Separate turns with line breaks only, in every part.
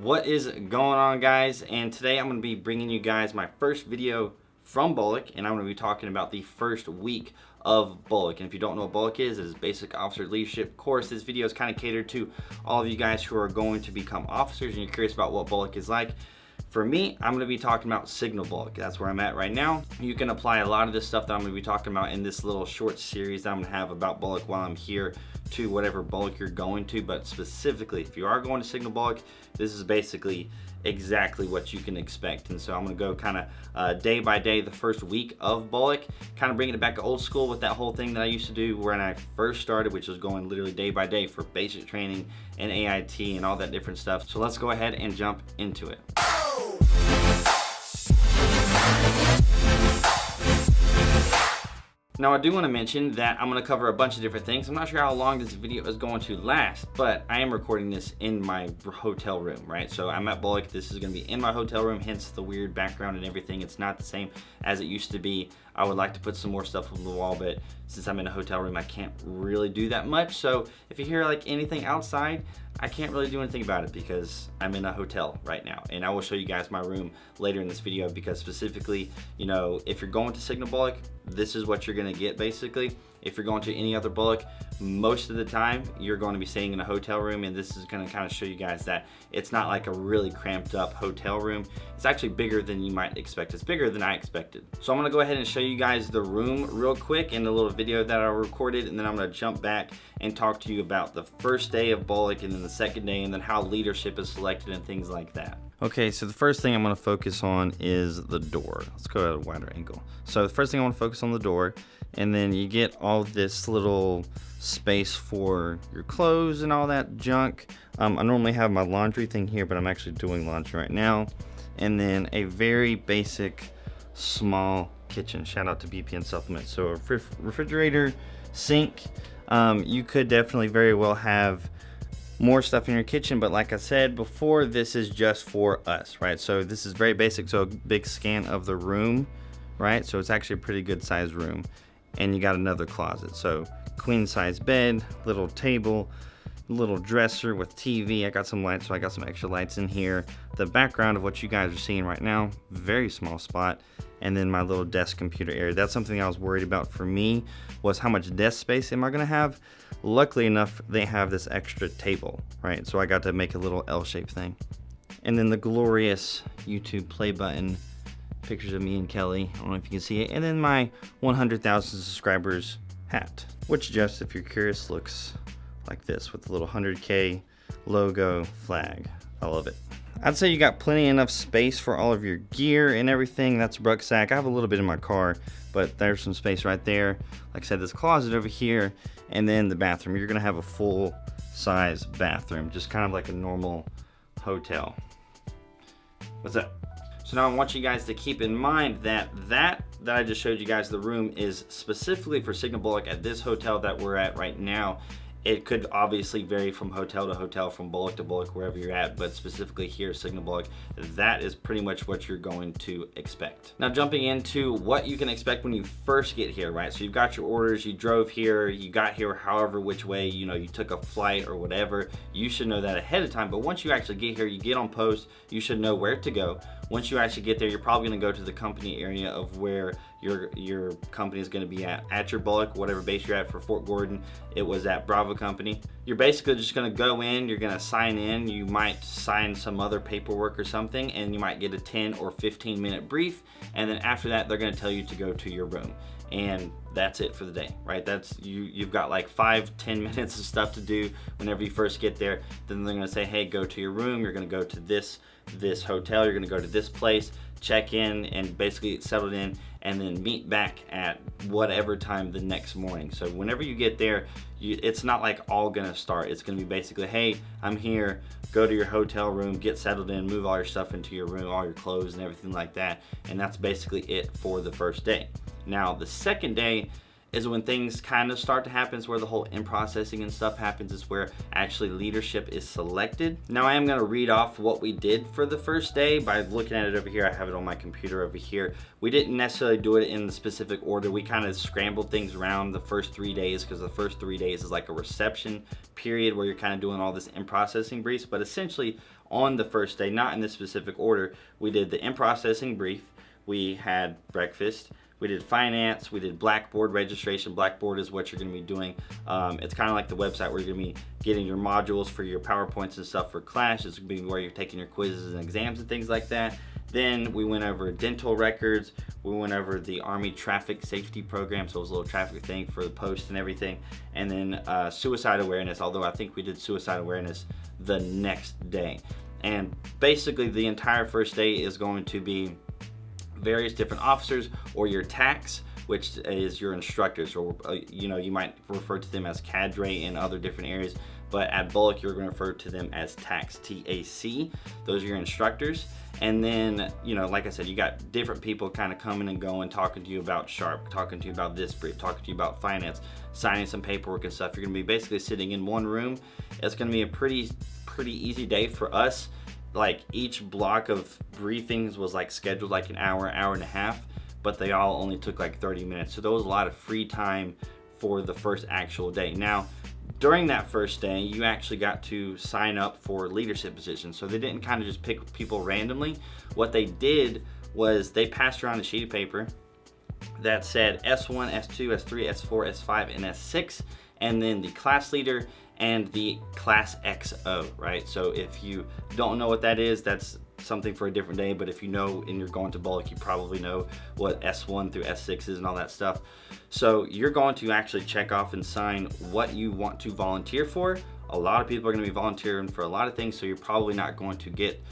What is going on, guys? And today I'm going to be bringing you guys my first video from BOLC, and I'm going to be talking about the first week of BOLC. And if you don't know what BOLC is, it is Basic Officer Leadership Course. This video is kind of catered to all of you guys who are going to become officers and you're curious about what BOLC is like. For me, I'm going to be talking about signal BOLC. That's where I'm at right now. You can apply a lot of this stuff that I'm going to be talking about in this little short series that I'm going to have about BOLC while I'm here to whatever BOLC you're going to. But specifically, if you are going to signal BOLC, this is basically exactly what you can expect. And so I'm going to go kind of day by day the first week of BOLC, kind of bringing it back to old school with that whole thing that I used to do when I first started, which was going literally day by day for basic training and AIT and all that different stuff. So let's go ahead and jump into it. Now I do want to mention that I'm going to cover a bunch of different things. I'm not sure how long this video is going to last, but I am recording this in my hotel room, right? So I'm at BOLC. This is going to be in my hotel room, hence the weird background and everything. It's not the same as it used to be. I would like to put some more stuff on the wall, but since I'm in a hotel room, I can't really do that much. So if you hear like anything outside, I can't really do anything about it because I'm in a hotel right now. And I will show you guys my room later in this video because specifically, you know, if you're going to signal BOLC, this is what you're gonna get basically. If you're going to any other BOLC, most of the time you're going to be staying in a hotel room, and this is going to kind of show you guys that it's not like a really cramped up hotel room. It's actually bigger than you might expect. It's bigger than I expected. So I'm going to go ahead and show you guys the room real quick in a little video that I recorded, and then I'm going to jump back and talk to you about the first day of BOLC and then the second day and then how leadership is selected and things like that. Okay, so the first thing I'm going to focus on is the door. Let's go at a wider angle. So the first thing I want to focus on the door, and then you get all this little space for your clothes and all that junk. I normally have my laundry thing here, but I'm actually doing laundry right now. And then a very basic small kitchen. Shout out to BPN Supplements. So a refrigerator, sink. You could definitely very well have more stuff in your kitchen, but like I said before, this is just for us, right? So this is very basic. So a big scan of the room, right? So it's actually a pretty good sized room. And you got another closet. So queen size bed, little table, little dresser with TV. I got some lights, so I got some extra lights in here. The background of what you guys are seeing right now, very small spot. And then my little desk computer area. That's something I was worried about for me, was how much desk space am I gonna have? Luckily enough, they have this extra table, right? So I got to make a little L-shaped thing. And then the glorious YouTube play button, pictures of me and Kelly. I don't know if you can see it. And then my 100,000 subscribers hat, which just, if you're curious, looks like this with the little 100K logo flag. I love it. I'd say you got plenty enough space for all of your gear and everything. That's a rucksack. I have a little bit in my car, but there's some space right there. Like I said, this closet over here, and then the bathroom. You're gonna have a full size bathroom, just kind of like a normal hotel. What's up? So now I want you guys to keep in mind that I just showed you guys, the room is specifically for signal BOLC at this hotel that we're at right now. It could obviously vary from hotel to hotel, from BOLC to BOLC, wherever you're at, but specifically here, signal BOLC, that is pretty much what you're going to expect. Now jumping into what you can expect when you first get here, right? So you've got your orders, you drove here, you got here however which way, you know, you took a flight or whatever. You should know that ahead of time, but once you actually get here, you get on post, you should know where to go. Once you actually get there, you're probably gonna go to the company area of where your company is gonna be at your BOLC, whatever base you're at. For Fort Gordon, it was at Bravo Company. You're basically just gonna go in, you're gonna sign in, you might sign some other paperwork or something, and you might get a 10 or 15 minute brief, and then after that, they're gonna tell you to go to your room. And that's it for the day, right? That's you've got like 5-10 minutes of stuff to do whenever you first get there. Then they're gonna say, hey, go to your room, you're gonna go to this hotel, you're gonna go to this place, check in and basically get settled in, and then meet back at whatever time the next morning. So whenever you get there, it's not like all gonna start. It's gonna be basically, hey, I'm here, go to your hotel room, get settled in, move all your stuff into your room, all your clothes and everything like that. And that's basically it for the first day. Now, the second day is when things kind of start to happen. It's where the whole in processing and stuff happens. It's where actually leadership is selected. Now I am going to read off what we did for the first day by looking at it over here. I have it on my computer over here. We didn't necessarily do it in the specific order. We kind of scrambled things around the first 3 days, because the first 3 days is like a reception period where you're kind of doing all this in processing briefs. But essentially on the first day, not in this specific order. We did the in-processing brief, we had breakfast, we did finance, we did Blackboard registration. Blackboard is what you're going to be doing. It's kind of like the website where you're going to be getting your modules for your PowerPoints and stuff for class. It's going to be where you're taking your quizzes and exams and things like that. Then we went over dental records. We went over the Army traffic safety program, so it was a little traffic thing for the post and everything. And then suicide awareness, although I think we did suicide awareness the next day. And basically the entire first day is going to be various different officers, or your TACs, which is your instructors, or you might refer to them as cadre in other different areas, but at BOLC you're going to refer to them as TACs, T-A-C. Those are your instructors. And then, like I said, you got different people kind of coming and going, talking to you about Sharp, talking to you about this brief, talking to you about finance, signing some paperwork and stuff. You're going to be basically sitting in one room. It's going to be a pretty easy day for us. Like, each block of briefings was like scheduled like an hour and a half, but they all only took like 30 minutes. So there was a lot of free time for the first actual day. Now, during that first day, you actually got to sign up for leadership positions. So they didn't kind of just pick people randomly. What they did was they passed around a sheet of paper that said S1, S2, S3, S4, S5, and S6, and then the class leader and the class XO, right? So if you don't know what that is, that's something for a different day, but if you know and you're going to BOLC, you probably know what S1 through S6 is and all that stuff. So you're going to actually check off and sign what you want to volunteer for. A lot of people are going to be volunteering for a lot of things, so you're probably not going to get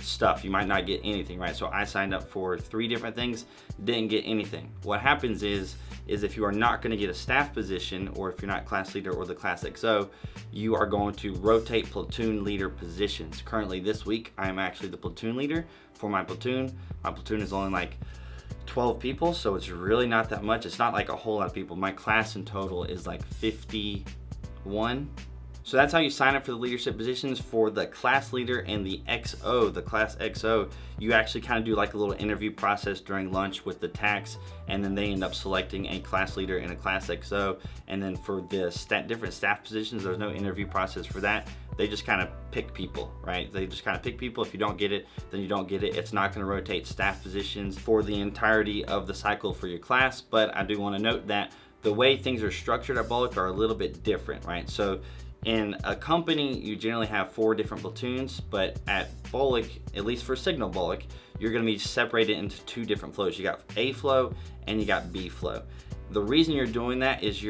stuff. You might not get anything, right? So I signed up for 3 different things, didn't get anything. What happens is if you are not going to get a staff position, or if you're not class leader or the class XO, you are going to rotate platoon leader positions. Currently this week, I am actually the platoon leader for my platoon. My platoon is only like 12 people, so it's really not that much. It's not like a whole lot of people. My class in total is like 51. So that's how you sign up for the leadership positions. For the class leader and the XO, the class XO, you actually kind of do like a little interview process during lunch with the TACs, and then they end up selecting a class leader and a class XO. And then for the different staff positions, there's no interview process for that. They just kind of pick people, right? They just kind of pick people. If you don't get it, then you don't get it. It's not going to rotate staff positions for the entirety of the cycle for your class, but I do want to note that the way things are structured at BOLC are a little bit different, right? So in a company, you generally have 4 different platoons, but at BOLC, at least for Signal BOLC, you're going to be separated into 2 different flows. You got A flow and you got B flow. The reason you're doing that is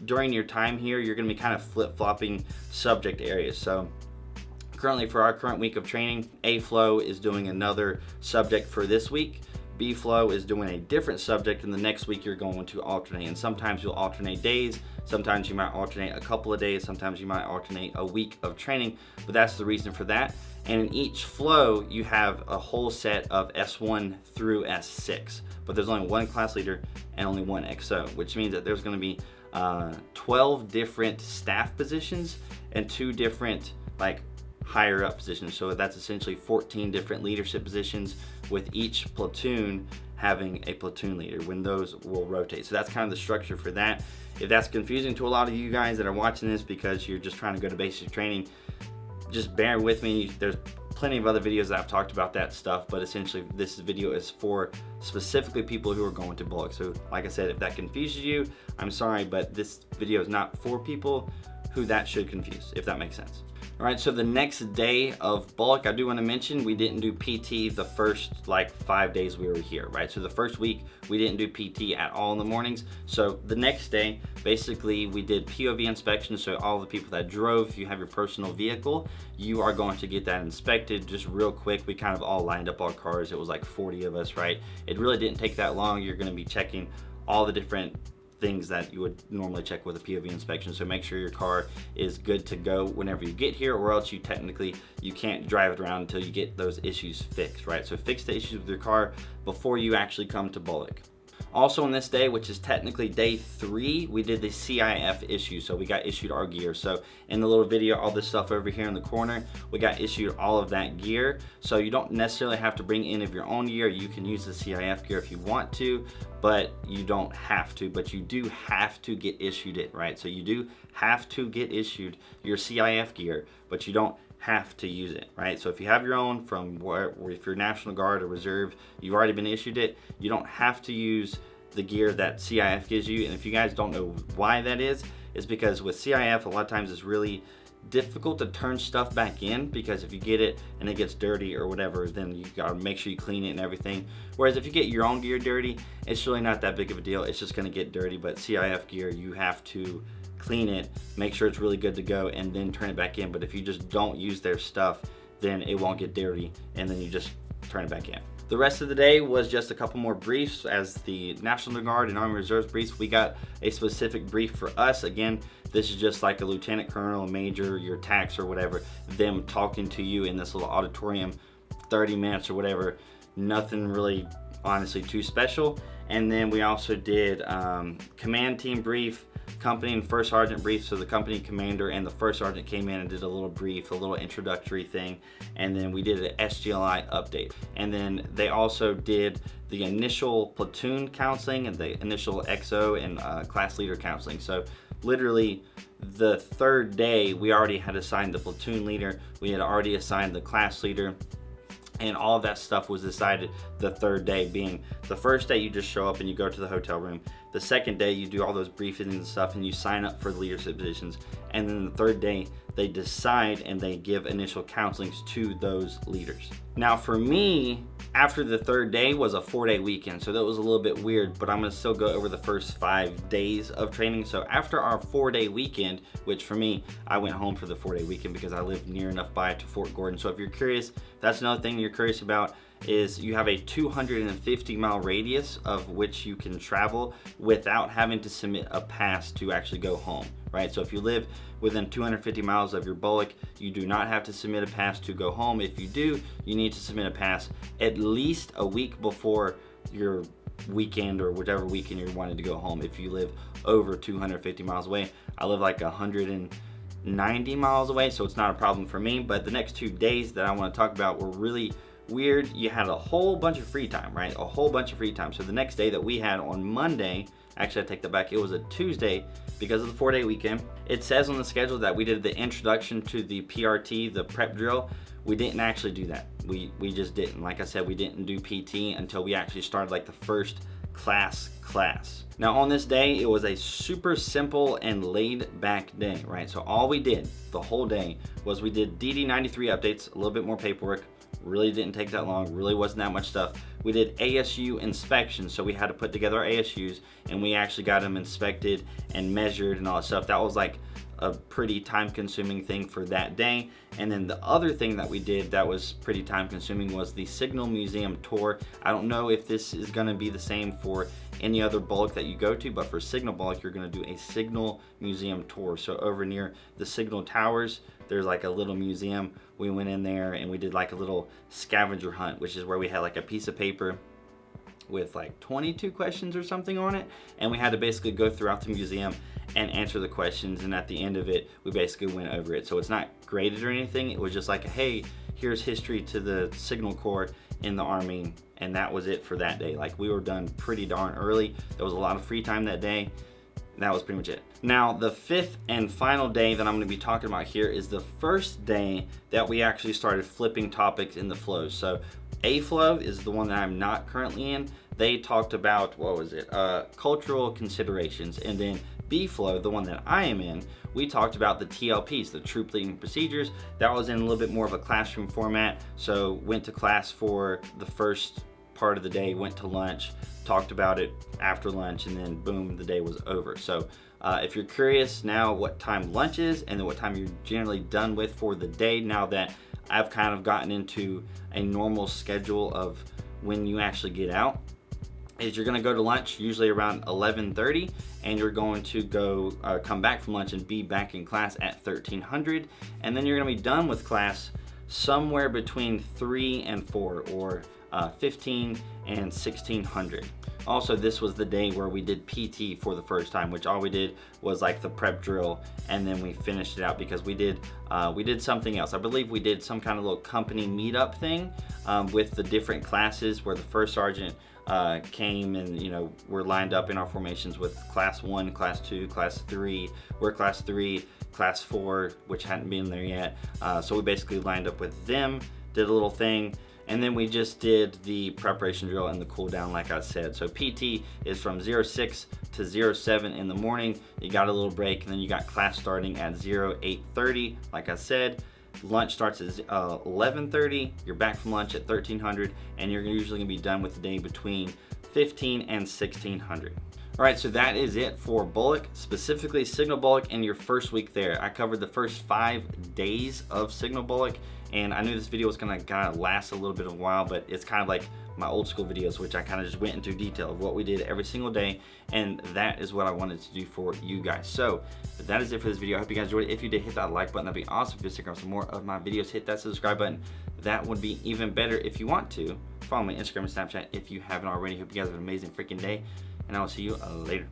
during your time here, you're going to be kind of flip-flopping subject areas. So currently, for our current week of training, A flow is doing another subject for this week. B flow is doing a different subject, and the next week you're going to alternate. And sometimes you'll alternate days, sometimes you might alternate a couple of days, sometimes you might alternate a week of training, but that's the reason for that. And in each flow, you have a whole set of S1 through S6, but there's only 1 class leader and only 1 XO, which means that there's going to be 12 different staff positions and 2 different higher up positions. So that's essentially 14 different leadership positions, with each platoon having a platoon leader when those will rotate. So that's kind of the structure for that. If that's confusing to a lot of you guys that are watching this because you're just trying to go to basic training, just bear with me. There's plenty of other videos that I've talked about that stuff, but essentially this video is for specifically people who are going to BOLC. So like I said, if that confuses you, I'm sorry, but this video is not for people who that should confuse, if that makes sense. All right, so the next day of BOLC, I do want to mention we didn't do PT the first 5 days we were here, right? So the first week we didn't do PT at all in the mornings. So the next day, basically we did POV inspection. So all the people that drove, if you have your personal vehicle, you are going to get that inspected just real quick. We kind of all lined up our cars. It was like 40 of us, right? It really didn't take that long. You're going to be checking all the different things that you would normally check with a POV inspection. So make sure your car is good to go whenever you get here, or else you can't drive it around until you get those issues fixed, right? So fix the issues with your car before you actually come to BOLC. Also on this day, which is technically day 3, we did the CIF issue. So we got issued our gear. So in the little video, all this stuff over here in the corner, we got issued all of that gear. So you don't necessarily have to bring any of your own gear. You can use the CIF gear if you want to, but you don't have to. But you do have to get issued it, right? So you do have to get issued your CIF gear, but you don't have to use it, right? So if you have your own from where, if you're National Guard or Reserve, you've already been issued it, you don't have to use the gear that CIF gives you. And if you guys don't know why that is, it's because with CIF, a lot of times it's really difficult to turn stuff back in, because if you get it and it gets dirty or whatever, then you gotta make sure you clean it and everything. Whereas if you get your own gear dirty, it's really not that big of a deal. It's just gonna get dirty. But CIF gear, you have to clean it, make sure it's really good to go, and then turn it back in. But if you just don't use their stuff, then it won't get dirty, and then you just turn it back in. The rest of the day was just a couple more briefs. As the National Guard and Army Reserves briefs, we got a specific brief for us. Again, this is just like a lieutenant colonel, a major, your tax or whatever, them talking to you in this little auditorium, 30 minutes or whatever. Nothing really, honestly, too special. And then we also did command team brief, company and first sergeant brief. So the company commander and the first sergeant came in and did a little brief, a little introductory thing. And then we did an SGLI update. And then they also did the initial platoon counseling and the initial XO and class leader counseling. So literally the third day, we already had assigned the platoon leader, we had already assigned the class leader, and all of that stuff was decided the third day. Being the first day, you just show up and you go to the hotel room. The second day, you do all those briefings and stuff and you sign up for the leadership positions. And then the third day, they decide and they give initial counselings to those leaders. Now for me, after the third day was a 4-day weekend, so that was a little bit weird, but I'm gonna still go over the first 5 days of training. So after our 4-day weekend, which for me, I went home for the 4-day weekend because I live near enough by to Fort Gordon. So if you're curious, that's another thing you're curious about, is you have a 250-mile radius of which you can travel without having to submit a pass to actually go home, right? So if you live within 250 miles of your BOLC, you do not have to submit a pass to go home. If you do, you need to submit a pass at least a week before your weekend or whatever weekend you're wanting to go home if you live over 250 miles away. I live like 190 miles away, so it's not a problem for me. But the next 2 days that I want to talk about were really weird. You had a whole bunch of free time, right? A whole bunch of free time. So the next day that we had on Monday, actually I take that back, it was a Tuesday because of the 4-day weekend. It says on the schedule that we did the introduction to the PRT, the prep drill. We didn't actually do that. We just didn't. Like I said, we didn't do PT until we actually started like the first class. Now on this day, it was a super simple and laid back day, right? So all we did the whole day was we did DD93 updates, a little bit more paperwork. Really didn't take that long, really wasn't that much stuff. We did ASU inspections, so we had to put together our ASUs and we actually got them inspected and measured and all that stuff. That was like a pretty time consuming thing for that day. And then the other thing that we did that was pretty time consuming was the Signal Museum tour. I don't know if this is gonna be the same for any other BOLC that you go to, but for Signal BOLC, you're gonna do a Signal Museum tour. So over near the Signal Towers, there's like a little museum. We went in there and we did like a little scavenger hunt, which is where we had like a piece of paper with like 22 questions or something on it, and we had to basically go throughout the museum and answer the questions, and at the end of it we basically went over it. So it's not graded or anything, it was just like, hey, here's history to the Signal Corps in the Army, and that was it for that day. Like, we were done pretty darn early. There was a lot of free time that day. That was pretty much it. Now, the 5th and final day that I'm going to be talking about here is the first day that we actually started flipping topics in the flows. So A flow is the one that I'm not currently in. They talked about, what was it? Cultural considerations. And then B flow, the one that I am in, we talked about the TLPs, the troop leading procedures. That was in a little bit more of a classroom format. So went to class for the first part of the day, went to lunch, talked about it after lunch, and then boom, the day was over. So if you're curious now what time lunch is and then what time you're generally done with for the day, now that I've kind of gotten into a normal schedule of when you actually get out, is you're gonna go to lunch usually around 11:30, and you're going to go come back from lunch and be back in class at 1300, and then you're gonna be done with class somewhere between 3 and 4, or 15 and 1600. Also, this was the day where we did PT for the first time, which all we did was like the prep drill, and then we finished it out because we did something else. I believe we did some kind of little company meetup thing with the different classes where the first sergeant came, and you know, we're lined up in our formations with class 1, class 2, class 3. We're class 3, class 4, which hadn't been there yet. So we basically lined up with them, did a little thing, and then we just did the preparation drill and the cool down like I said. So PT is from 06 to 07 in the morning. You got a little break, and then you got class starting at 08:30 like I said. Lunch starts at 11:30. You're back from lunch at 1300, and you're usually gonna be done with the day between 15 and 1600. All right, so that is it for BOLC, specifically Signal BOLC in your first week there. I covered the first 5 days of Signal BOLC, and I knew this video was gonna kind of last a little bit of a while, but it's kind of like my old school videos, which I kind of just went into detail of what we did every single day, and that is what I wanted to do for you guys. So that is it for this video. I hope you guys enjoyed it. If you did, hit that like button. That'd be awesome. If you stick around some more of my videos, hit that subscribe button. That would be even better. If you want to, follow me on Instagram and Snapchat if you haven't already. Hope you guys have an amazing freaking day, and I will see you later.